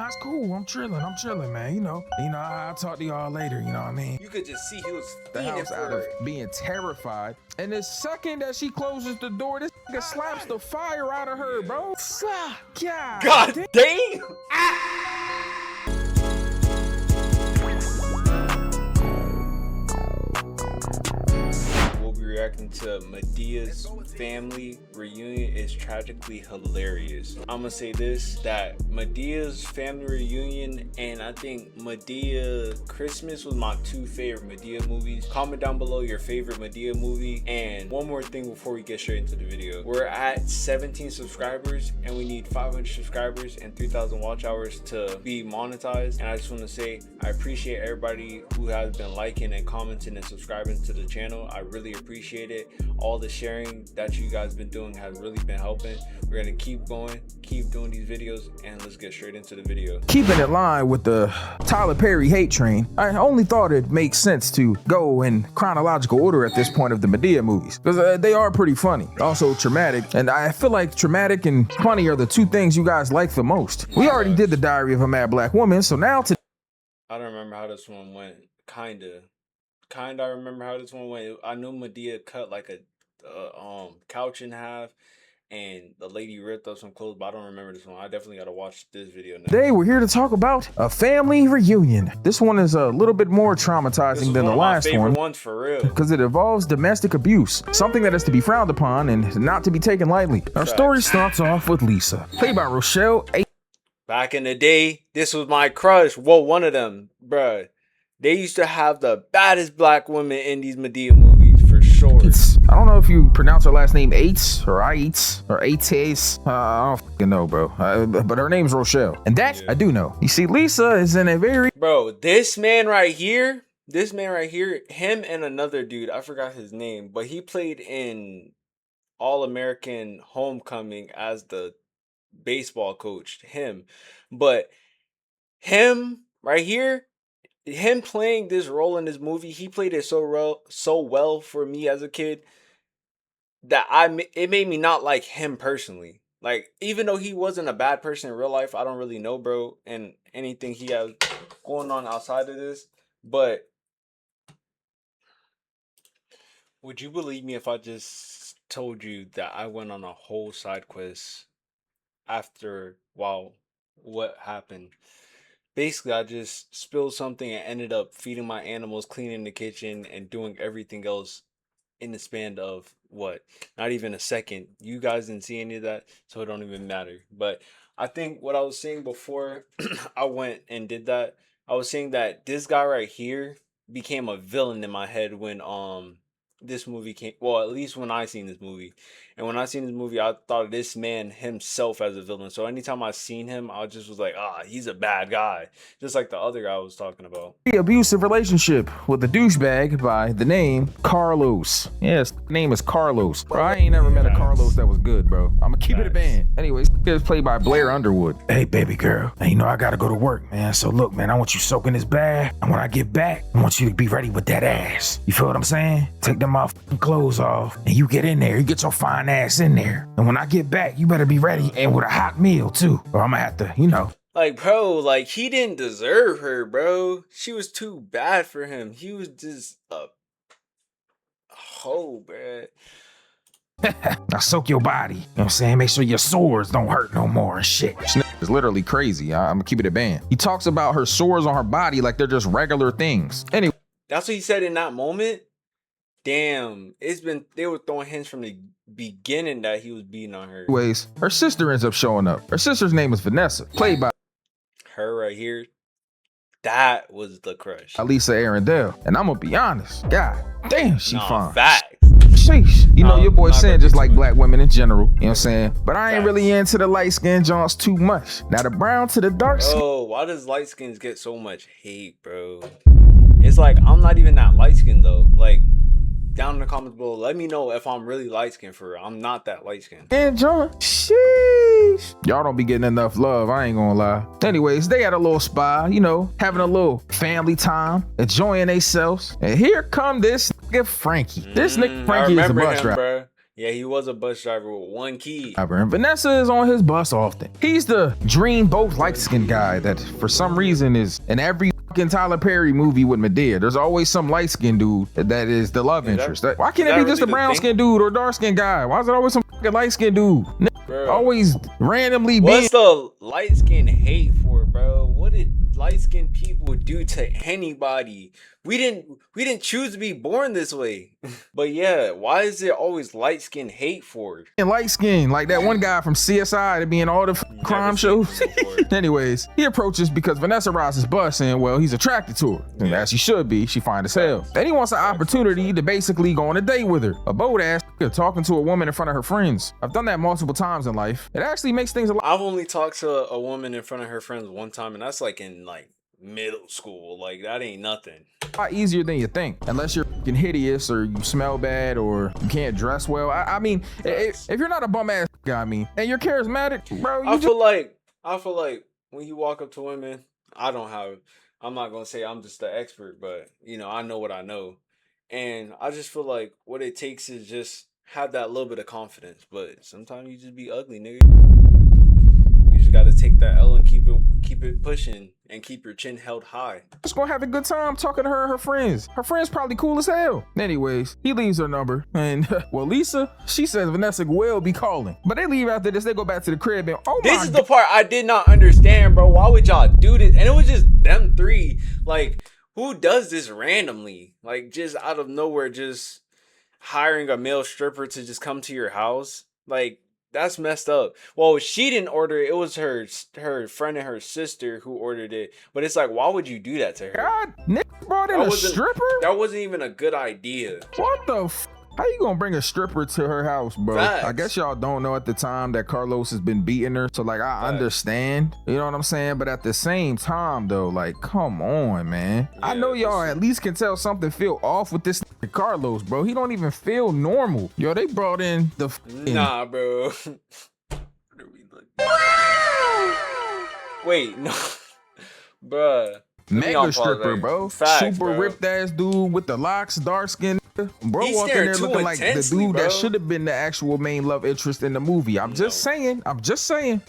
Nah, it's cool. I'm chilling, man. You know, I'll talk to y'all later. You know what I mean? You could just see he was The house out of being terrified. And the second that she closes the door, this nigga slaps the fire out of her, bro. God damn! We'll be reacting to Madea's family reunion is tragically hilarious. I'm gonna say this, that Madea's family reunion and I think Madea Christmas was my two favorite Madea movies. Comment down below your favorite Madea movie. And one more thing before we get straight into the video. We're at 17 subscribers and we need 500 subscribers and 3,000 watch hours to be monetized. And I just want to say I appreciate everybody who has been liking and commenting and subscribing to the channel. I really appreciate it. All the sharing that you guys been doing has really been helping. We're gonna keep going, keep doing these videos, and let's get straight into the video. Keeping in line with the Tyler Perry hate train, I only thought it makes sense to go in chronological order at this point of the Madea movies, because they are pretty funny, also traumatic, and I feel like traumatic and funny are the two things you guys like the most. We already did the Diary of a Mad Black Woman, so now to I don't remember how this one went. Kinda I remember how this one went. I know Madea cut like a couch in half and the lady ripped up some clothes, but I don't remember this one. I definitely gotta watch this video now. Today we're here to talk about a family reunion. This one is a little bit more traumatizing than the last one. Ones for real, because it involves domestic abuse, something that is to be frowned upon and not to be taken lightly. Our story starts off with Lisa, played by Rochelle. Back in the day, this was my crush. Whoa, one of them, bruh. They used to have the baddest black women in these Madea movies, for sure. I don't know if you pronounce her last name Aites or Aites or Aites. I don't fucking know, bro. But her name's Rochelle. And that I do know. You see, Lisa is in a very... Bro, this man right here, him and another dude, I forgot his name, but he played in All-American Homecoming as the baseball coach, him. But him right here, him playing this role in this movie, he played it so well for me as a kid that it made me not like him personally. Like, even though he wasn't a bad person in real life, I don't really know, bro, and anything he has going on outside of this. But would you believe me if I just told you that I went on a whole side quest after what happened? Basically, I just spilled something and ended up feeding my animals, cleaning the kitchen, and doing everything else in the span of, what, not even a second. You guys didn't see any of that, so it don't even matter. But I think what I was saying before I went and did that, I was saying that this guy right here became a villain in my head when this movie came, well, at least when I seen this movie. And when I seen this movie, I thought of this man himself as a villain. So anytime I seen him, I just was like, he's a bad guy, just like the other guy I was talking about. The abusive relationship with a douchebag by the name Carlos. Yes, name is Carlos. Bro, I ain't never met a Carlos that was good, bro. I'ma keep it a band. Anyways, it was played by Blair Underwood. Hey, baby girl, hey, you know I gotta go to work, man. So look, man, I want you soaking this bath, and when I get back, I want you to be ready with that ass. You feel what I'm saying? Take them motherfucking clothes off, and you get in there. You get your fine ass in there, and when I get back, you better be ready and with a hot meal too, or I'm gonna have to, you know. Like, bro, like, he didn't deserve her, bro. She was too bad for him. He was just a hoe, bro. Now soak your body, you know what I'm saying? Make sure your sores don't hurt no more and shit. It's literally crazy. I'm gonna keep it a band. He talks about her sores on her body like they're just regular things. Anyway, that's what he said in that moment. Damn, they were throwing hints from the beginning that he was beating on her. Anyways, her sister ends up showing up. Her sister's name is Vanessa, played by her right here. That was the crush. Lisa Arundel. And I'm gonna be honest, god damn, she fine. Facts. Sheesh. You know, your boy saying just like black women in general, you know what I'm saying? But I ain't really into the light skin Johns too much. Now the brown to the dark skin. Oh, why does light skins get so much hate, bro? It's like, I'm not even that light skinned though. Like, down in the comments below, let me know if I'm really light skinned for real. I'm not that light skinned. And John, sheesh. Y'all don't be getting enough love, I ain't gonna lie. Anyways, they had a little spa, you know, having a little family time, enjoying themselves. And here come this nigga Frankie. This nigga Frankie is a bus driver. Yeah, he was a bus driver with one key. And Vanessa is on his bus often. He's the dream both light-skinned guy that for some reason is in every fucking Tyler Perry movie with Madea. There's always some light-skinned dude that is the love interest. Why can't it be just a brown-skinned dude or dark-skinned guy? Why is it always some fucking light-skinned dude? Bro. Always randomly What's the light-skinned hate for, bro? What did light-skinned people do to anybody? We didn't choose to be born this way. But yeah, why is it always light-skinned hate for? And light-skinned, like that one guy from CSI that be in all the crime shows. Anyways, he approaches because Vanessa rides his bus and, well, he's attracted to her. And as she should be, she fine as hell. Then he wants an opportunity to basically go on a date with her. A bold ass talking to a woman in front of her friends. I've done that multiple times in life. It actually makes things a lot. I've only talked to a woman in front of her friends one time, and that's like in like middle school. Like that ain't nothing. A lot easier than you think, unless you're fucking hideous or you smell bad or you can't dress well. I mean, if you're not a bum ass guy, and you're charismatic, bro. I feel like when you walk up to women, I'm not gonna say I'm just the expert, but you know, I know what I know, and I just feel like what it takes is just have that little bit of confidence. But sometimes you just be ugly, nigga. You just gotta take that L and keep it pushing and keep your chin held high. Just gonna have a good time talking to her and her friends. Her friends probably cool as hell. Anyways, he leaves her number and well, Lisa, she says Vanessa will be calling. But they leave after this, they go back to the crib and this is the part I did not understand, bro. Why would y'all do this? And it was just them three. Like, who does this randomly? Like, just out of nowhere, just hiring a male stripper to just come to your house? Like, that's messed up. Well, she didn't order it. It was her friend and her sister who ordered it. But it's like, why would you do that to her? God, Nick brought in a stripper? That wasn't even a good idea. What the f? How you gonna bring a stripper to her house, bro? Facts. I guess y'all don't know at the time that Carlos has been beating her. So like, I understand, you know what I'm saying? But at the same time though, like, come on, man. Yeah, I know y'all at least can tell something feel off with this Carlos, bro. He don't even feel normal. Yo, they brought in the Nah, bro. Wait, no. Bruh. Mega stripper, bro. Facts, super ripped ass dude with the locks, dark skin. Bro walking there looking like the dude that should have been the actual main love interest in the movie. I'm just saying.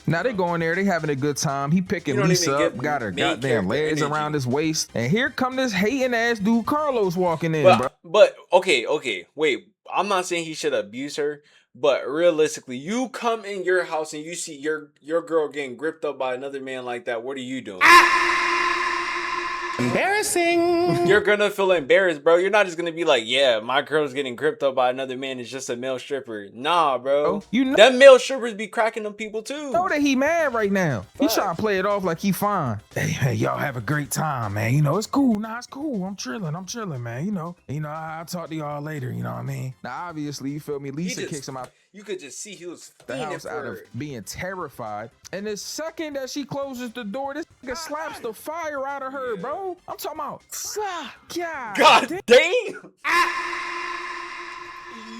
Now they going there, they having a good time. He picking Lisa up, got her goddamn legs around his waist. And here come this hating ass dude Carlos walking in, bro. But okay, wait. I'm not saying he should abuse her. But realistically, you come in your house and you see your girl getting gripped up by another man like that. What are you doing? Embarrassing. You're gonna feel embarrassed, bro. You're not just gonna be like, yeah, my girl's getting gripped up by another man. It's just a male stripper. Nah, bro. You know them male strippers be cracking them people too. Know that he mad right now. He trying to play it off like he fine. Hey, y'all have a great time, man. You know, it's cool. Nah, it's cool. I'm chilling, man. You know, I'll talk to y'all later. You know what I mean? Now, obviously, you feel me? Lisa kicks him out. You could just see he was the house out of being terrified. And the second that she closes the door, this nigga slaps the fire out of her, bro. I'm talking about, God damn.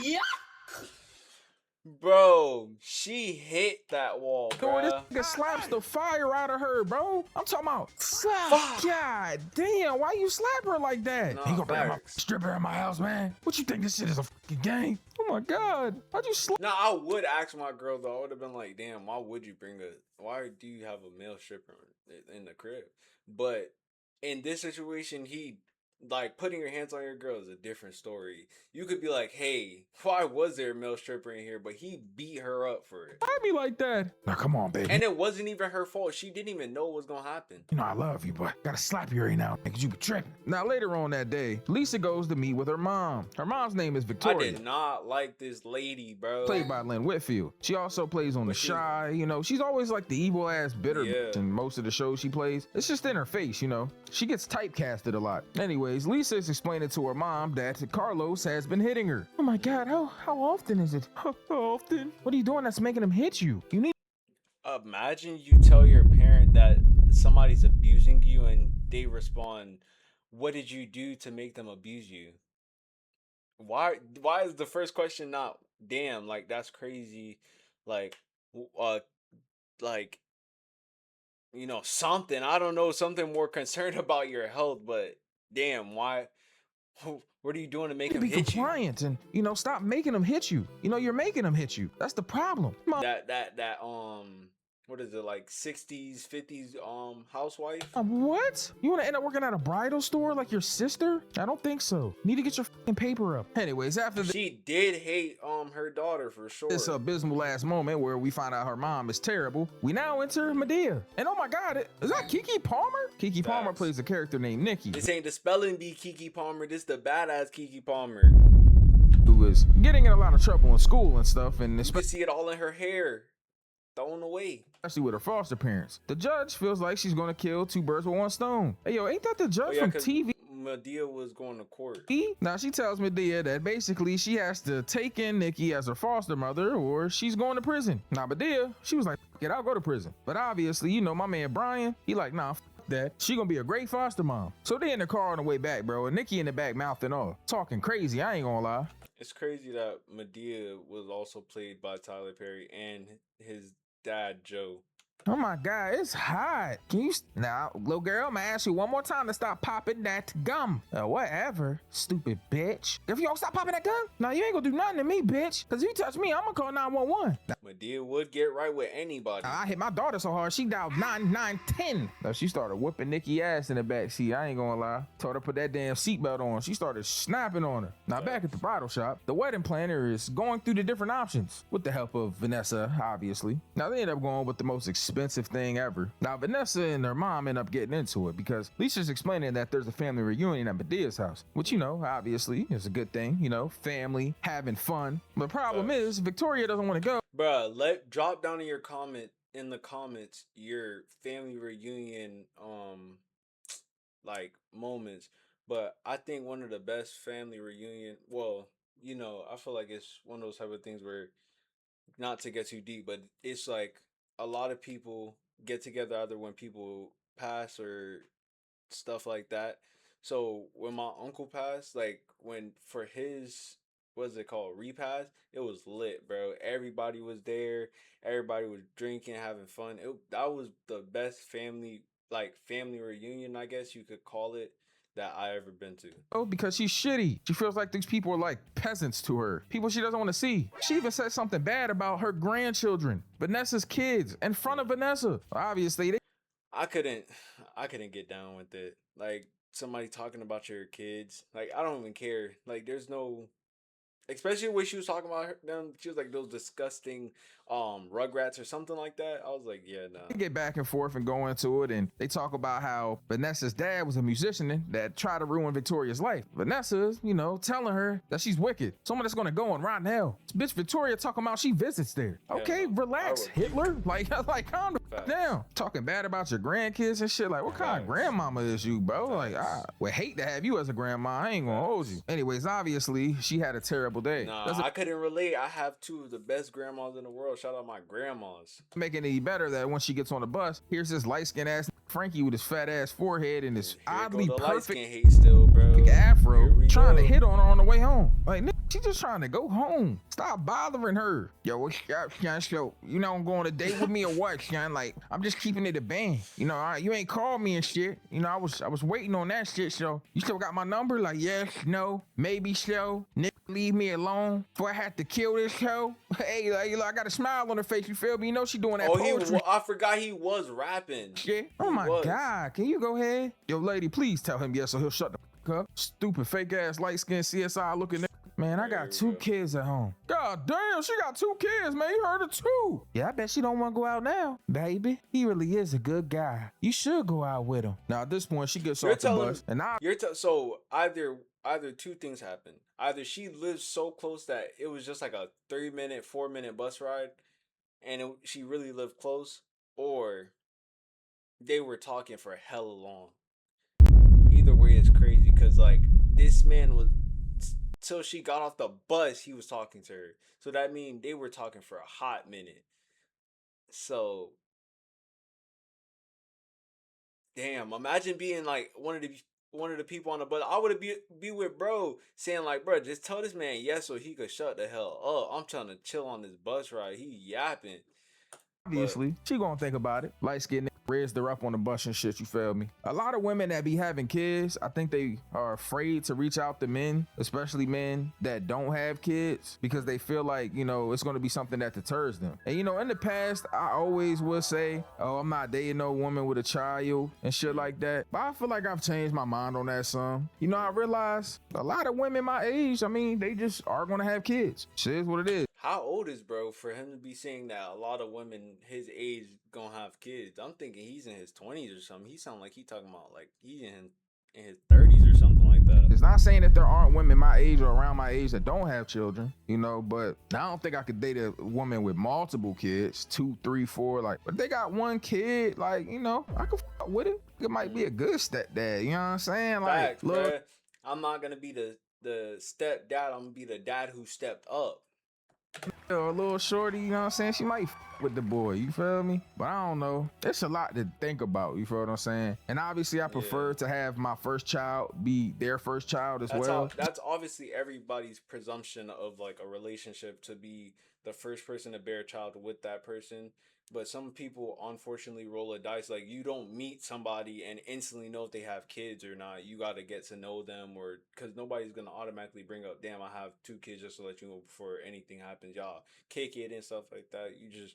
Yeah. Bro, she hit that wall, bro. This nigga slaps the fire out of her, bro. I'm talking about, God damn, why you slap her like that? You gonna bring my stripper in my house, man? What you think this shit is a fucking game? Oh my God, how'd you slap? No, I would ask my girl though. I would have been like, damn, why do you have a male stripper in the crib? But in this situation, like putting your hands on your girl is a different story. You could be like, hey, why was there a male stripper in here? But he beat her up for it. I'd be like that. Now come on, baby. And it wasn't even her fault. She didn't even know what was gonna happen. You know I love you, but gotta slap you right now because you be tripping. Now later on that day, Lisa goes to meet with her mom. Her mom's name is Victoria. I did not like this lady, bro. Played by Lynn Whitfield. She also plays on The Shy. You know, she's always like the evil ass bitter bitch in most of the shows she plays. It's just in her face, you know. She gets typecasted a lot. Anyways, Lisa is explaining to her mom that Carlos has been hitting her. Oh my God, how often is it? How often? What are you doing that's making him hit you? You need. Imagine you tell your parent that somebody's abusing you and they respond, what did you do to make them abuse you? Why is the first question not, damn, like that's crazy, like you know, something, I don't know, something more concerned about your health, but damn, why What are you doing to make to him be hit you? compliant and, you know, stop making them hit you. You know, you're making them hit you. That's the problem. That what is it, like 60s, 50s housewife? What? You want to end up working at a bridal store like your sister? I don't think so. Need to get your fucking paper up. Anyways, after She did hate her daughter for this sure. abysmal last moment where we find out her mom is terrible, we now enter Madea. And oh my god, is that Keke Palmer? Keke Palmer Facts. plays a character named Nikki, This ain't the spelling bee Keke Palmer, this the badass Keke Palmer. who is getting in a lot of trouble in school and stuff, and You can see it all in her hair, thrown away. especially with her foster parents. The judge feels like she's gonna kill two birds with one stone. Hey yo, ain't that the judge from TV? Madea was going to court. Now she tells Madea that basically she has to take in Nikki as her foster mother or she's going to prison. Now Madea, she was like, "Get I'll go to prison." But obviously, you know, my man Brian, he like, nah, that. She gonna be a great foster mom. So they in the car on the way back, bro, and Nikki in the back mouthing off, talking crazy, I ain't gonna lie. It's crazy that Madea was also played by Tyler Perry and his dad, Joe. Oh my god, it's hot. Can you now, little girl, I'm gonna ask you one more time to stop popping that gum. Whatever, stupid bitch. If you don't stop popping that gum, now you ain't gonna do nothing to me, bitch. Cause if you touch me, I'm gonna call 911. Madea would get right with anybody. I hit my daughter so hard, she dialed 9910. Now she started whooping Nikki ass in the back seat. I ain't gonna lie. Told her put that damn seatbelt on. She started snapping on her. Now back at the bridal shop, the wedding planner is going through the different options with the help of Vanessa, obviously. Now they end up going with the most expensive thing ever. Now Vanessa and her mom end up getting into it because Lisa's explaining that there's a family reunion at Medea's house, which, you know, obviously is a good thing, you know, family having fun. The problem is Victoria doesn't want to go. Bruh, drop down in the comments your family reunion like moments. But I think one of the best family reunion, well, you know, I feel like it's one of those type of things where, not to get too deep, but it's like a lot of people get together either when people pass or stuff like that. So when my uncle passed, like when for his, what's it called, repast, it was lit, bro. Everybody was there. Everybody was drinking, having fun. That was the best family reunion, I guess you could call it, that I ever been to. Oh, because she's shitty. She feels like these people are like peasants to her. People she doesn't want to see. She even said something bad about her grandchildren, Vanessa's kids, in front of Vanessa. Obviously, I couldn't get down with it. Like somebody talking about your kids. Like I don't even care. Like there's no, especially when she was talking about them, she was like those disgusting rugrats or something like that. I was like, yeah, no. They get back and forth and go into it, and they talk about how Vanessa's dad was a musician that tried to ruin Victoria's life. Vanessa's, you know, telling her that she's wicked, someone that's gonna go and rot in hell. This bitch Victoria talking about she visits there. Okay, relax, Hitler. Like calm down. Talking bad about your grandkids and shit. Like, what kind of grandmama is you, bro? Like, I would hate to have you as a grandma. I ain't gonna hold you. Anyways, obviously, she had a terrible day. Nah, I couldn't relate. I have two of the best grandmas in the world. Shout out my grandmas. Making it better that when she gets on the bus, here's this light-skinned ass Frankie with his fat ass forehead and his oddly perfect hate still, bro. afro trying to hit on her on the way home. Like, she just trying to go home. Stop bothering her. Yo, what's up, son? So, you know, I'm going on a date with me or what, son? Like, I'm just keeping it a band. You know, you ain't called me and shit. You know, I was waiting on that shit. So, you still got my number? Like, yes, no, maybe so. Nick, leave me alone before I have to kill this hoe. Hey, like, I got a smile on her face. You feel me? You know she doing that poetry. I forgot he was rapping. Shit. Oh my God. Can you go ahead? Yo, lady, please tell him yes, so he'll shut the fuck up. Stupid fake ass light skinned CSI looking. Man, I got two kids at home. God damn, she got two kids, man. You heard her too. Yeah, I bet she don't want to go out now. Baby, he really is a good guy. You should go out with him. Now, at this point, she gets off the bus. And so either two things happen. Either she lives so close that it was just like a 3-minute, 4-minute bus ride, and she really lived close, or they were talking for hella long. Either way, it's crazy because like this man was, till she got off the bus, he was talking to her. So that means they were talking for a hot minute. So, damn, imagine being like one of the people on the bus. I would be with bro saying like, bro, just tell this man yes so he could shut the hell up. I'm trying to chill on this bus ride. He yapping. Obviously, she gonna think about it. Light skinned raised her up on the bus and shit, you feel me? A lot of women that be having kids, I think they are afraid to reach out to men, especially men that don't have kids, because they feel like, you know, it's going to be something that deters them. And, you know, in the past, I always would say, oh, I'm not dating no woman with a child and shit like that. But I feel like I've changed my mind on that some. You know, I realize a lot of women my age, I mean, they just are going to have kids. Shit is what it is. How old is bro for him to be saying that a lot of women his age gonna have kids? I'm thinking he's in his 20s or something. He sound like he talking about like he's in his 30s or something like that. It's not saying that there aren't women my age or around my age that don't have children, you know, but I don't think I could date a woman with multiple kids, 2, 3, 4, like, but they got one kid, like, you know, I could fuck with it. It might be a good stepdad, you know what I'm saying? Like, Facts, look, bruh. I'm not gonna be the stepdad. I'm gonna be the dad who stepped up. a little shorty, you know what I'm saying? She might f with the boy, you feel me? But I don't know. It's a lot to think about, you feel what I'm saying? And obviously I prefer to have my first child be their first child as well. That's obviously everybody's presumption of like a relationship, to be the first person to bear a child with that person. But some people unfortunately roll a dice. Like, you don't meet somebody and instantly know if they have kids or not. You got to get to know them, or because nobody's going to automatically bring up, damn, I have 2 kids, just to let you know before anything happens. Y'all kick it and stuff like that. You just,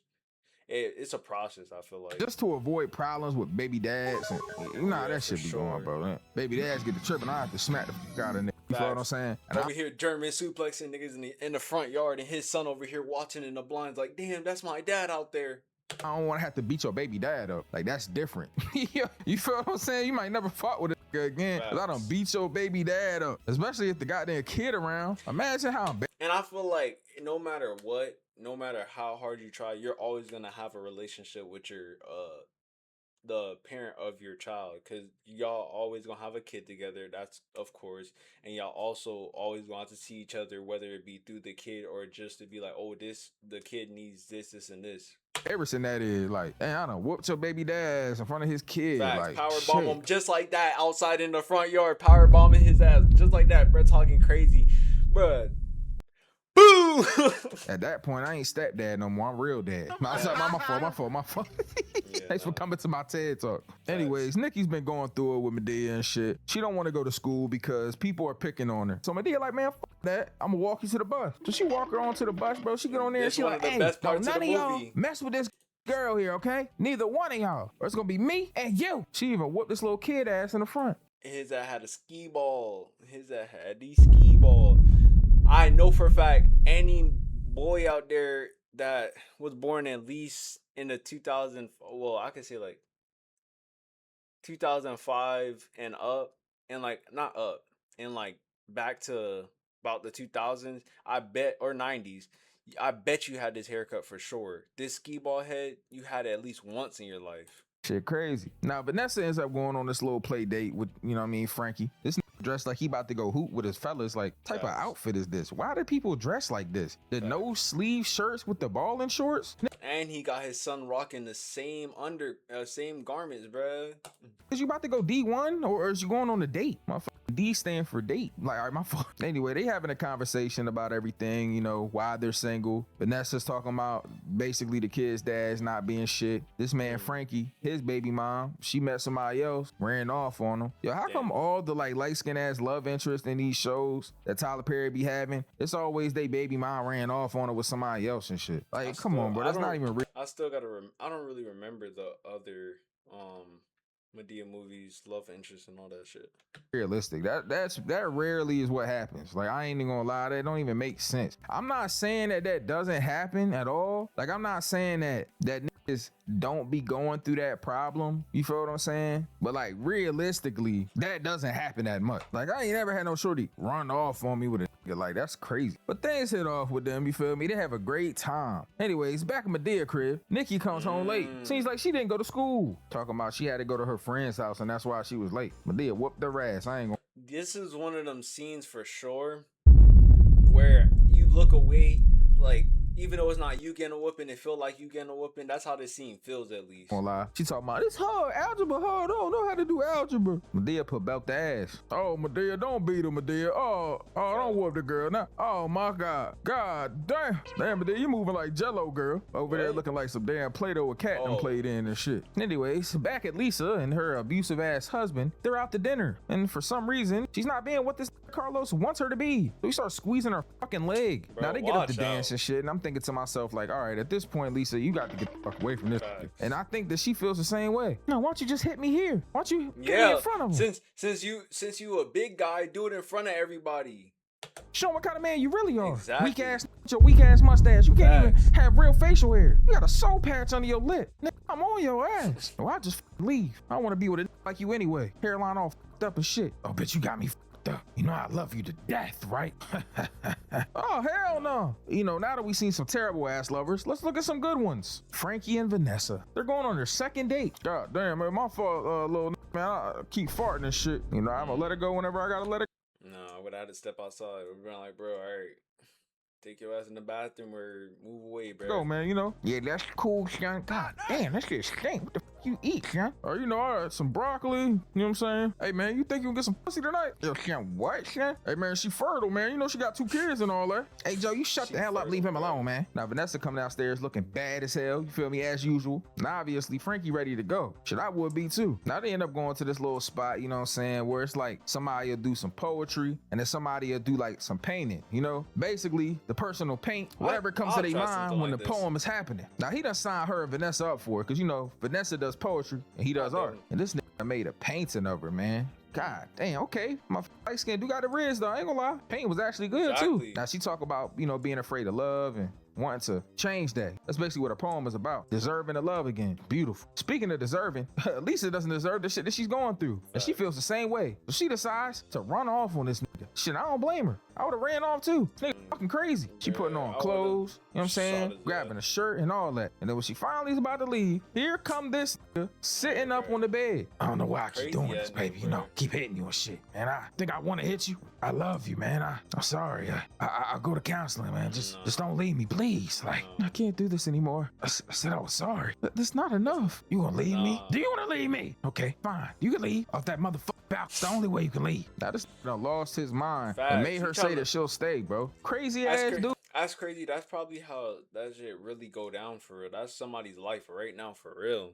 it's a process, I feel like. Just to avoid problems with baby dads. And, you know how that shit be going, bro. Man. Baby dads get the tripping. I have to smack the fuck out of niggas. You know what I'm saying? And over here, German suplexing niggas in the front yard, and his son over here watching in the blinds like, damn, that's my dad out there. I don't want to have to beat your baby dad up. Like, that's different. You feel what I'm saying? You might never fought with it again. Cause I don't beat your baby dad up. Especially if the goddamn kid around. Imagine how embarrassing. And I feel like no matter what, no matter how hard you try, you're always going to have a relationship with your the parent of your child, because y'all always gonna have a kid together, that's of course, and y'all also always want to see each other, whether it be through the kid or just to be like, oh, the kid needs this and this. Everything that is like, hey, I done whooped your baby dad in front of his kid. Facts. Like, power bomb him just like that outside in the front yard, power bombing his ass just like that, bro, talking crazy, bro. Boo! At that point, I ain't stepdad no more. I'm real dad. My fault. Thanks for coming to my TED Talk. Anyways, Nikki's been going through it with Madea and shit. She don't want to go to school because people are picking on her. So Madea like, man, fuck that. I'm gonna walk you to the bus. So she walk her on to the bus, bro. She get on there and she like, hey, none of y'all mess with this girl here, okay? Neither one of y'all. Or it's gonna be me and you. She even whooped this little kid ass in the front. His that had a skee ball. His that had the skee ball. I know for a fact any boy out there that was born at least in the 2000, well, I could say like 2005 and up, and like not up, and like back to about the 2000s, I bet, or 90s, I bet you had this haircut for sure. This skee ball head, you had it at least once in your life. Shit crazy. Now, Vanessa ends up going on this little play date with, you know what I mean, Frankie. This dressed like he about to go hoot with his fellas. Like, type of outfit is this? Why do people dress like this? The no sleeve shirts with the ball and shorts? And he got his son rocking the same same garments, bruh. Is you about to go D1 or is you going on a date? My D stand for date. Like, all right, my fault. Anyway, they having a conversation about everything, you know, why they're single. Vanessa's talking about basically the kid's dad's not being shit. This man, Frankie, his baby mom, she met somebody else, ran off on him. Yo, how come all the like light-skinned ass love interest in these shows that Tyler Perry be having, it's always they baby mom ran off on her with somebody else and shit? Like, come on, bro. That's not even real. I still gotta I don't really remember the other Madea movies, love interest and all that shit. Realistic. That rarely is what happens. Like, I ain't even gonna lie, that don't even make sense. I'm not saying that doesn't happen at all. Like, I'm not saying that niggas don't be going through that problem. You feel what I'm saying? But like, realistically, that doesn't happen that much. Like, I ain't never had no shorty run off on me with a nigga. Like, that's crazy. But things hit off with them, you feel me? They have a great time. Anyways, back in Madea crib, Nikki comes home late. Seems like she didn't go to school. Talking about she had to go to her friend's house and that's why she was late. Madea whooped her ass. I ain't gonna. This is one of them scenes for sure where you look away, like, even though it's not you getting a whooping, it feel like you getting a whooping. That's how this scene feels, at least. Won't lie. She talking about, it's hard, algebra hard, I don't know how to do algebra. Madea put belt the ass. Oh, Madea, don't beat her, Madea. Oh, don't whoop the girl now. Oh my God. God damn. Damn, Madea, you moving like Jello, girl. Over there looking like some damn Play-Doh a cat done played in and shit. Anyways, back at Lisa and her abusive ass husband, they're out to dinner. And for some reason, she's not being what this Carlos wants her to be. So he starts squeezing her fucking leg. Bro, now they get up to dance and shit, and I'm thinking to myself, like, all right, at this point, Lisa, you got to get the fuck away from this. And I think that she feels the same way. No, why don't you just hit me here? Why don't you get me in front of him? Since you a big guy, do it in front of everybody. Show them what kind of man you really are. Exactly. Weak ass, your weak ass mustache. You can't even have real facial hair. You got a soul patch under your lip. Nigga, I'm on your ass. So I just leave. I don't want to be with a like you anyway. Hairline all up and shit. Oh, bitch, you got me up. You know I love you to death, right? Oh, hell no. You know, now that we've seen some terrible ass lovers, let's look at some good ones. Frankie and Vanessa. They're going on their second date. God damn, man, my fault, little man. I keep farting and shit. You know, I'm gonna let her go whenever I gotta let her. No, I would have to step outside. We've been like, bro, all right, take your ass in the bathroom or move away, bro. Go, man, you know. Yeah, that's cool, son. God damn, that shit stink. What the fuck you eat, son? Or, you know, I had some broccoli. You know what I'm saying? Hey, man, you think you can get some pussy tonight? Yo, son, what, son? Hey, man, she fertile, man. You know she got 2 kids and all that. Hey, Joe, you shut the hell up. Leave him alone, man. Now, Vanessa come downstairs looking bad as hell. You feel me? As usual. Now, obviously, Frankie ready to go. Shit, I would be, too. Now, they end up going to this little spot, you know what I'm saying, where it's like somebody will do some poetry and then somebody will do, like, some painting, you know? Basically, the person will paint whatever comes to their mind when the poem is happening. Now, he done signed her and Vanessa up for it because, you know, Vanessa does poetry and he does art. And this nigga made a painting of her, man. God damn, okay. My light skin do got a riz though, I ain't gonna lie. Paint was actually good too. Now she talk about, you know, being afraid of love and wanting to change that. That's basically what her poem is about. Deserving to love again. Beautiful. Speaking of deserving, Lisa doesn't deserve the shit that she's going through. And she feels the same way. So she decides to run off on this nigga. Shit, I don't blame her. I would have ran off too. This nigga fucking crazy. She putting on clothes, you know what I'm saying? Grabbing a shirt and all that. And then when she finally is about to leave, here come this nigga sitting up on the bed. I don't know why I keep doing this, baby. You know, keep hitting you and shit. And I think I want to hit you. I love you, man. I'm sorry. I'll go to counseling, man. Just don't leave me, please. Like, I can't do this anymore. I said I was sorry. But that's not enough. You gonna leave me? Do you want to leave me? Okay, fine. You can leave off that motherfucker. It's the only way you can leave. Now this done lost his mind and made her say that she'll stay, bro. Crazy ass dude. That's crazy. That's probably how that shit really go down for real. That's somebody's life right now for real.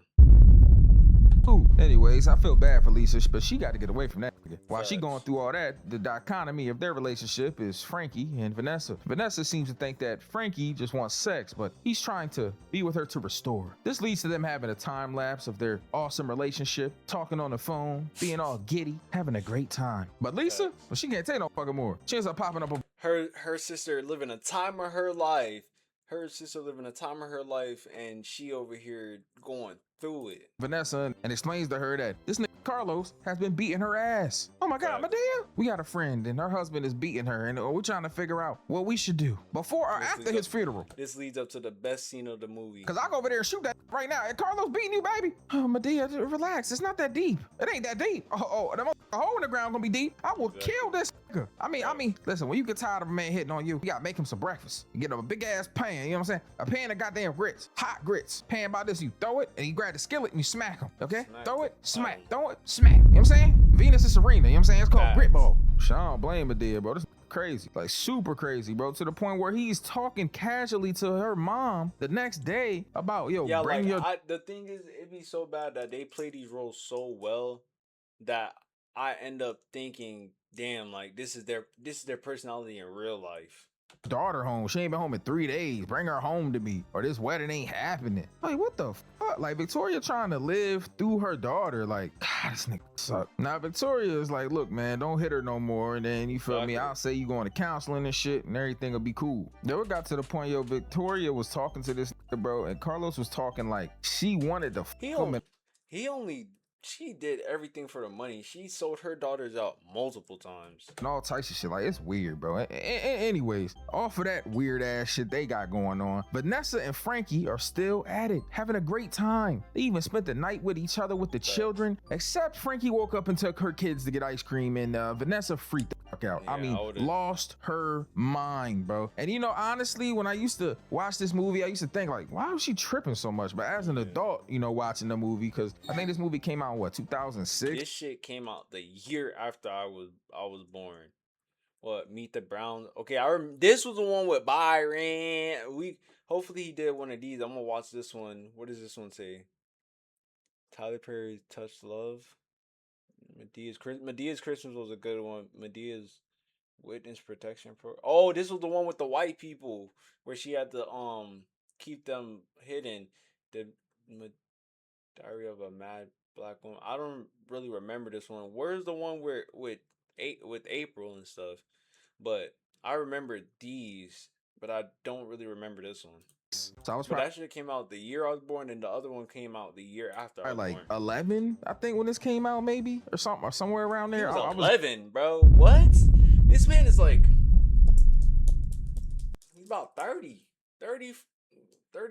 Anyways, I feel bad for Lisa, but she got to get away from that nigga. While she going through all that, the dichotomy of their relationship is Frankie and Vanessa. Vanessa seems to think that Frankie just wants sex, but he's trying to be with her to restore. This leads to them having a time lapse of their awesome relationship, talking on the phone, being all giddy, having a great time. But Lisa, well, she can't take no fucking more. She ends up popping up. Her sister living a time of her life. Her sister living a time of her life, and she over here going through it. Vanessa and explains to her that this nigga Carlos has been beating her ass. Oh my God, Madea. We got a friend and her husband is beating her, and we're trying to figure out what we should do before or after his funeral. This leads up to the best scene of the movie. Cause I'll go over there and shoot that right now. And Carlos beating you, baby. Oh, Madea, relax. It's not that deep. It ain't that deep. The hole in the ground gonna be deep. I will kill this nigga. I mean, listen, when you get tired of a man hitting on you, you gotta make him some breakfast. You get him a big ass pan, you know what I'm saying? A pan of goddamn grits, hot grits. Pan about this, you throw it and you grab the skillet and you smack him, okay? Throw it, smack, throw it, smack. You know what I'm saying? Venus is Serena, you know what I'm saying? It's called grit ball. I don't blame Madea, bro. This is crazy, like super crazy, bro, to the point where he's talking casually to her mom the next day about, yo, bring your... The thing is, it'd be so bad that they play these roles so well that I end up thinking, damn, like this is their personality in real life. Daughter home. She ain't been home in 3 days. Bring her home to me, or this wedding ain't happening. Like, what the fuck? Like, Victoria trying to live through her daughter. Like, God, this nigga suck. Now, Victoria is like, look, man, don't hit her no more. And then, you feel me? I'll say you going to counseling and shit, and everything will be cool. Then we got to the point, yo, Victoria was talking to this nigga, bro, and Carlos was talking like she wanted to She did everything for the money. She sold her daughters out multiple times. And all types of shit. Like, it's weird, bro. Anyways, off of that weird ass shit they got going on, Vanessa and Frankie are still at it, having a great time. They even spent the night with each other with the children, except Frankie woke up and took her kids to get ice cream, and Vanessa freaked out. fuck out. Yeah, I mean, I would've- lost her mind, bro. And you know, honestly, when I used to watch this movie, I used to think like, why was she tripping so much? But as an adult, you know, watching the movie, because I think this movie came out in what, 2006? This shit came out the year after I was born. What, Meet the Browns? Okay, this was the one with Byron. Hopefully he did one of these. I'm gonna watch this one. What does this one say? Tyler Perry's Touch Love. Medea's Christmas was a good one. Medea's Witness Protection Program. Oh, this was the one with the white people where she had to keep them hidden. The Diary of a Mad Black Woman. I don't really remember this one. Where's the one where with April and stuff? But I remember these, but I don't really remember this one. So I was But probably that shit came out the year I was born, and the other one came out the year after I was like born. 11, I think, when this came out, maybe, or something, or somewhere around He there. was I was 11, bro. What? This man is like, he's about 30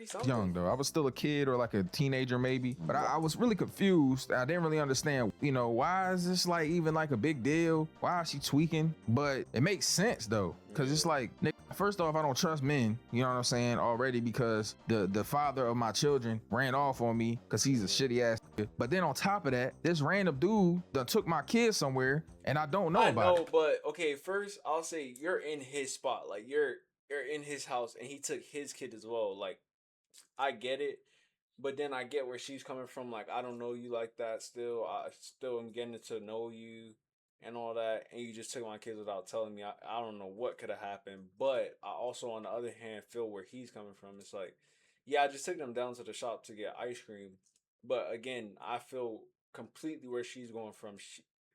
something. young though. I was still a kid or like a teenager maybe, but I was really confused. I didn't really understand, you know, why is this like even like a big deal? Why is she tweaking? But it makes sense though, because it's like, first off, I don't trust men, you know what I'm saying, already, because the father of my children ran off on me because he's a shitty ass nigga. But then on top of that, this random dude done took my kids somewhere and I don't know about it. But okay, first I'll say you're in his spot. Like you're in his house and he took his kid as well. Like, I get it, but then I get where she's coming from. Like, I don't know you like that still. I still am getting to know you and all that, and you just took my kids without telling me. I don't know what could have happened, but I also, on the other hand, feel where he's coming from. It's like, yeah, I just took them down to the shop to get ice cream, but again, I feel completely where she's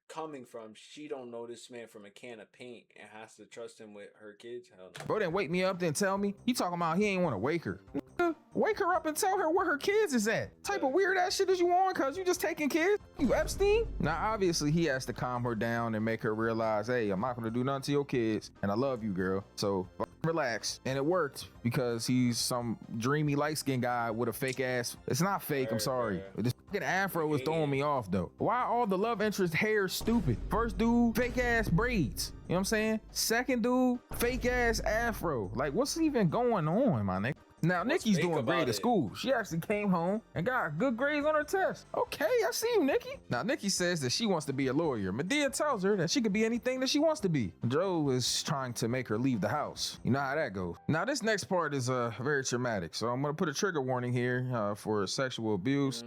coming from. She don't know this man from a can of paint and has to trust him with her kids. Hell no. Bro didn't wake me up, then tell me. He talking about he ain't want to wake her. Nigga, wake her up and tell her where her kids is at. Type of weird ass shit is you on, cause you just taking kids? You Epstein? Now obviously he has to calm her down and make her realize, hey, I'm not gonna do nothing to your kids, and I love you, girl. So relax. And it worked because he's some dreamy light-skinned guy with a fake ass. It's not fake, I'm sorry. This fucking afro was throwing me off though. Why all the love interest hair stupid? First dude, fake ass braids. You know what I'm saying? Second dude, fake ass afro. Like, what's even going on, my nigga? Now, Nikki's doing great at school. She actually came home and got good grades on her test. Okay, I see you, Nikki. Now, Nikki says that she wants to be a lawyer. Madea tells her that she could be anything that she wants to be. Joe is trying to make her leave the house. You know how that goes. Now, this next part is very traumatic. So I'm going to put a trigger warning here for sexual abuse,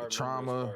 trauma.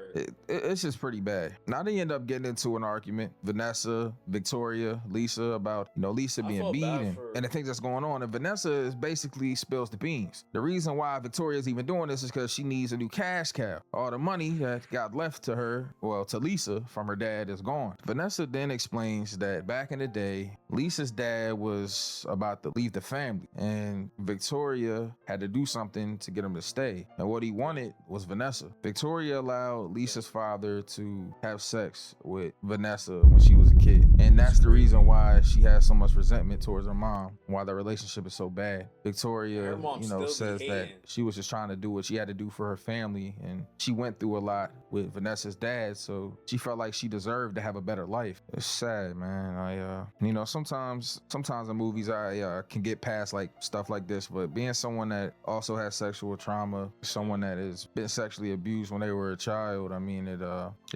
It's just pretty bad. Now, they end up getting into an argument. Vanessa, Victoria, Lisa, about, you know, Lisa being beat and the things that's going on. And Vanessa is basically spills the beans. The reason why Victoria's even doing this is because she needs a new cash cow. All the money that got left to her, well, to Lisa from her dad, is gone. Vanessa then explains that back in the day, Lisa's dad was about to leave the family and Victoria had to do something to get him to stay. And what he wanted was Vanessa. Victoria allowed Lisa's father to have sex with Vanessa when she was a kid. And that's the reason why she has so much resentment towards her mom, why the relationship is so bad. Victoria, you know, says that she was just trying to do what she had to do for her family, and she went through a lot with Vanessa's dad, so she felt like she deserved to have a better life. It's sad, man. You know, sometimes in movies I can get past like stuff like this, but being someone that also has sexual trauma, someone that has been sexually abused when they were a child, I mean, it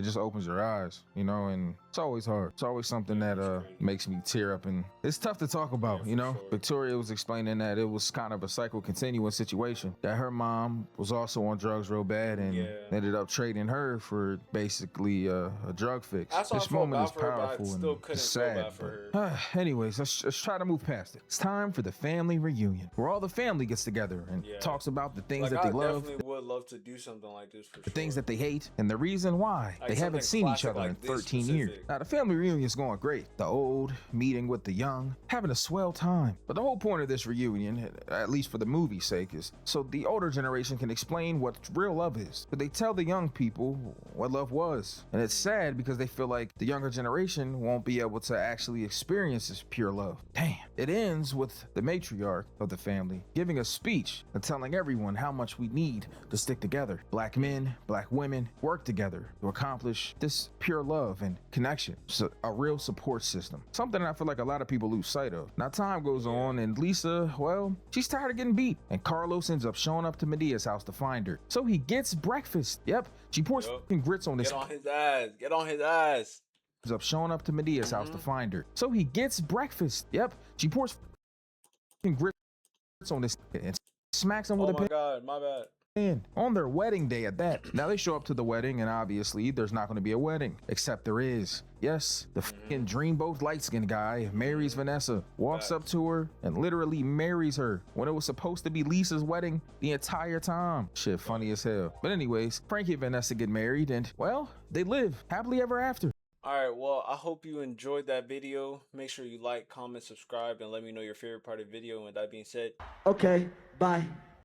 just opens your eyes, you know, and it's always hard. It's always something that makes me tear up, and it's tough to talk about, you know. Victoria was explaining that it was kind of a cycle continuous situation, that her mom was also on drugs real bad and ended up trading her for basically a drug fix. This moment is powerful and it's sad. But, anyways, let's try to move past it. It's time for the family reunion, where all the family gets together and talks about the things that they love. I definitely would love to do something like this for the things that they hate, and the reason why they haven't seen each other in 13 years. Now, the family reunion is going great. The old meeting with the young, having a swell time. But the whole point of this reunion, at least for the movie, movie's sake is so the older generation can explain what real love is. But they tell the young people what love was. And it's sad because they feel like the younger generation won't be able to actually experience this pure love. Damn. It ends with the matriarch of the family giving a speech and telling everyone how much we need to stick together. Black men, black women work together to accomplish this pure love and connection. So a real support system. Something I feel like a lot of people lose sight of. Now time goes on and Lisa, well, she's tired of getting beat. And Carlos ends up showing up to Medea's house to find her. So he gets breakfast. Yep. She pours fucking grits on this. Get on his ass. Get on his ass. Ends up showing up to Medea's house to find her. So he gets breakfast. Yep. She pours fucking grits on this and smacks him with a Oh my god, my bad. pan on their wedding day at that. Now they show up to the wedding and obviously there's not going to be a wedding, except there is. Yes, the fucking dreamboat light-skinned guy marries Vanessa, walks up to her and literally marries her when it was supposed to be Lisa's wedding the entire time. Shit funny as hell. But anyways, Frankie and Vanessa get married and well, they live happily ever after. Alright, well, I hope you enjoyed that video. Make sure you like, comment, subscribe, and let me know your favorite part of the video. And with that being said, Okay, bye.